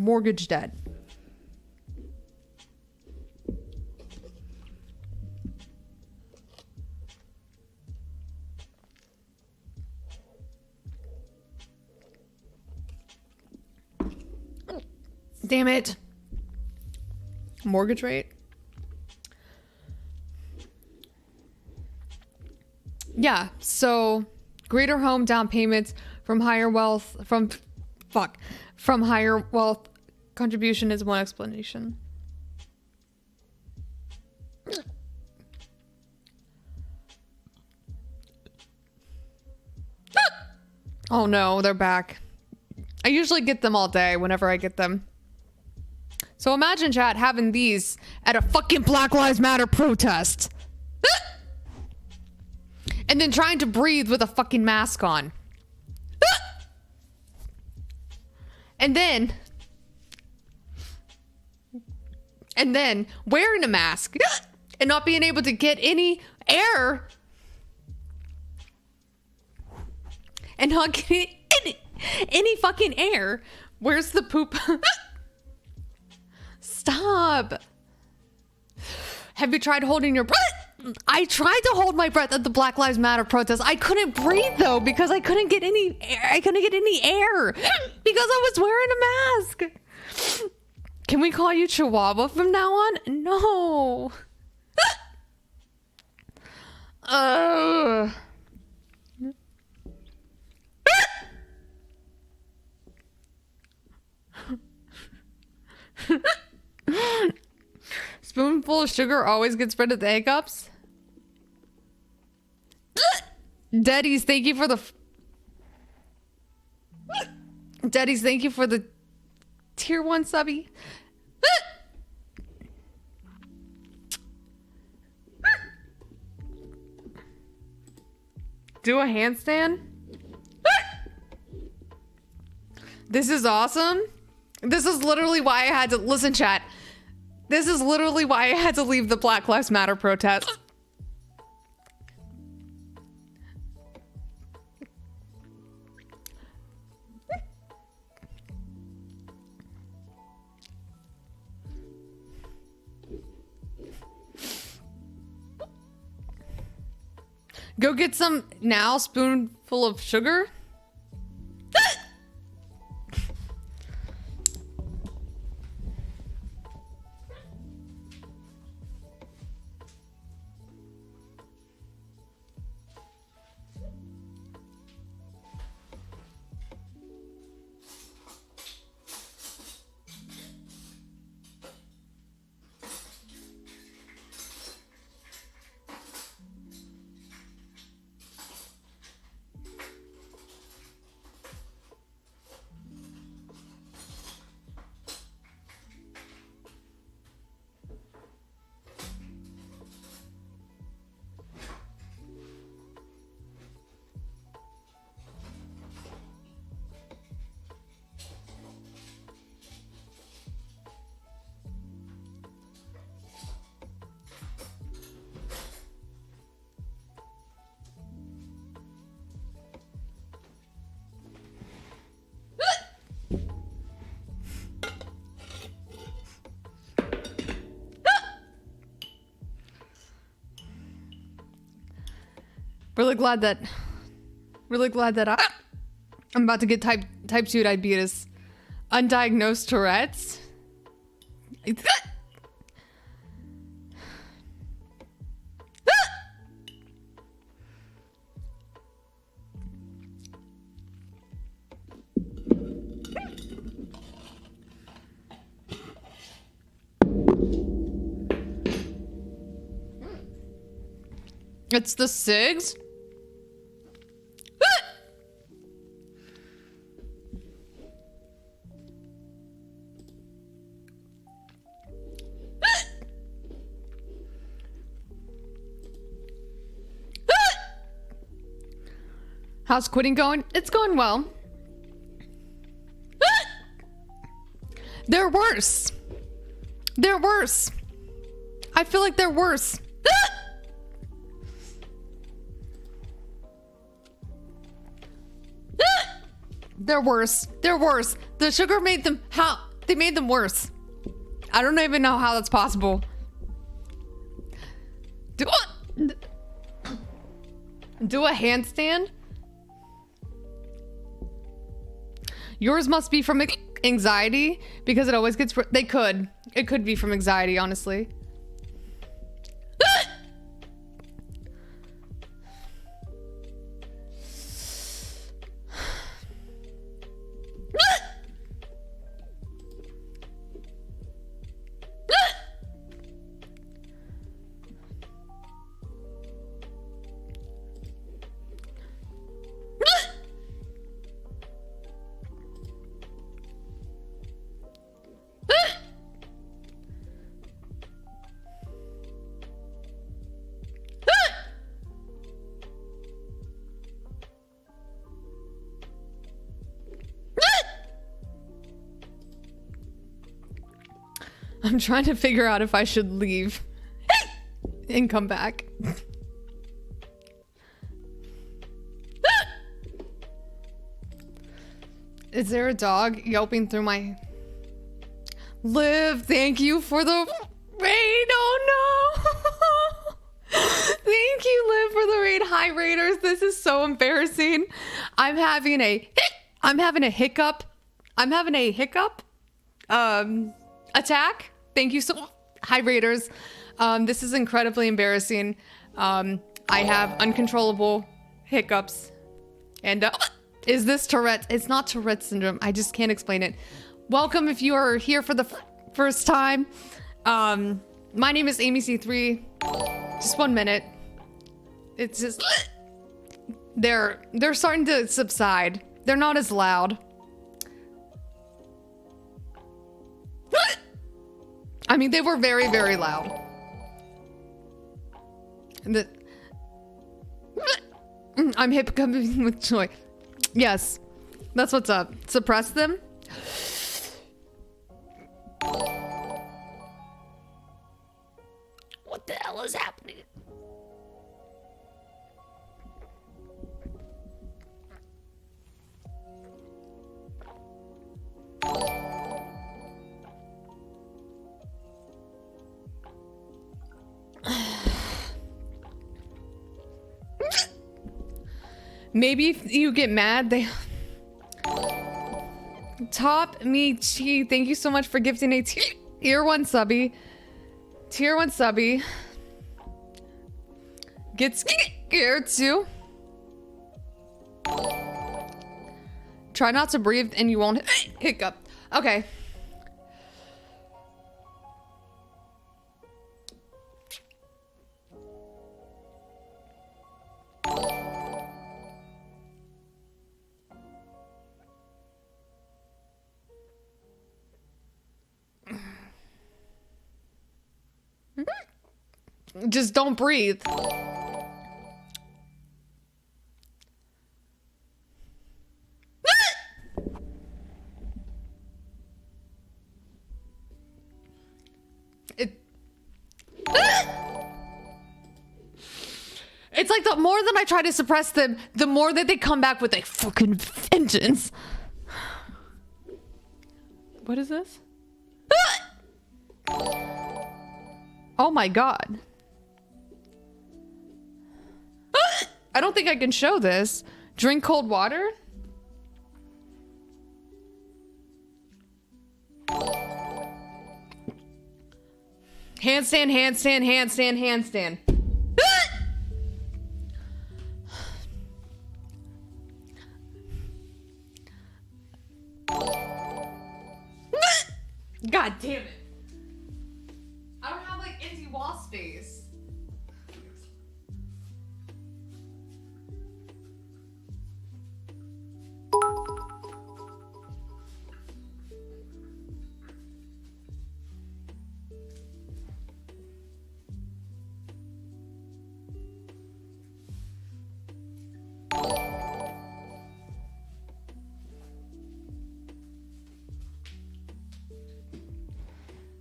mortgage debt. Damn it. Mortgage rate. Yeah, so greater home down payments from higher wealth from higher wealth contribution is one explanation. Oh no, they're back. I usually get them all day whenever I get them. So imagine, chat, having these at a fucking Black Lives Matter protest. And then trying to breathe with a fucking mask on. And then wearing a mask and not being able to get any air. And not getting any fucking air. Where's the poop? Stop. Have you tried holding your breath? I tried to hold my breath at the Black Lives Matter protest. I couldn't breathe though because I couldn't get any air. I couldn't get any air because I was wearing a mask. Can we call you Chihuahua from now on? No. Spoonful of sugar always gets rid of the hiccups. Daddies, thank you for the Daddies, thank you for the tier 1 subby. Do a handstand. This is awesome. This is literally why I had to listen, chat. This is literally why I had to leave the Black Lives Matter protest. Go get some now, spoonful of sugar. Really glad that I'm about to get type 2 diabetes. Undiagnosed Tourette's. It's the SIGs. How's quitting going? It's going well. They're worse. They're worse. I feel like they're worse. They're worse. They're worse. The sugar made them They made them worse. I don't even know how that's possible. Do a handstand? Yours must be from anxiety because it always gets... It could be from anxiety, honestly. I'm trying to figure out if I should leave and come back. Is there a dog yelping through my... Liv, thank you for the raid. Oh no. Thank you, Liv, for the raid. Hi, raiders. This is so embarrassing. I'm having a hiccup. I'm having a hiccup attack. Thank you so much. Hi, raiders. This is incredibly embarrassing. I have uncontrollable hiccups. And is this Tourette? It's not Tourette syndrome. I just can't explain it. Welcome if you are here for the first time. My name is AmyeC3. Just 1 minute. It's just... They're starting to subside. They're not as loud. I mean, they were very, very loud. I'm hiccuping with joy. Yes, that's what's up. Suppress them. What the hell is happening? Maybe if you get mad, they... Top me chi, thank you so much for gifting a tier 1 subby. Tier 1 subby. Get scared too. Try not to breathe and you won't hiccup. Okay. Just don't breathe. It's like the more that I try to suppress them, the more that they come back with a fucking vengeance. What is this? Oh my god. I don't think I can show this. Drink cold water? Handstand, handstand, handstand, handstand. God damn it. I don't have like empty wall space.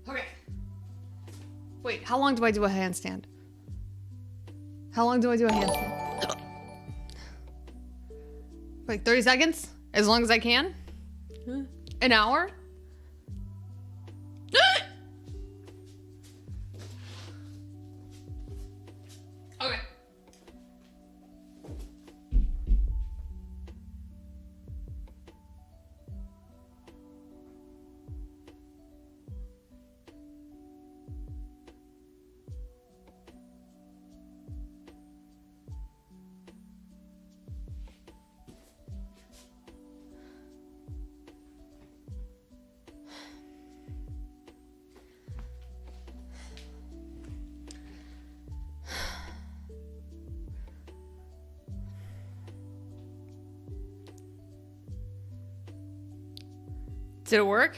Okay. Wait, how long do I do a handstand? How long do I do a handstand? Like 30 seconds? As long as I can? An hour? Did it work?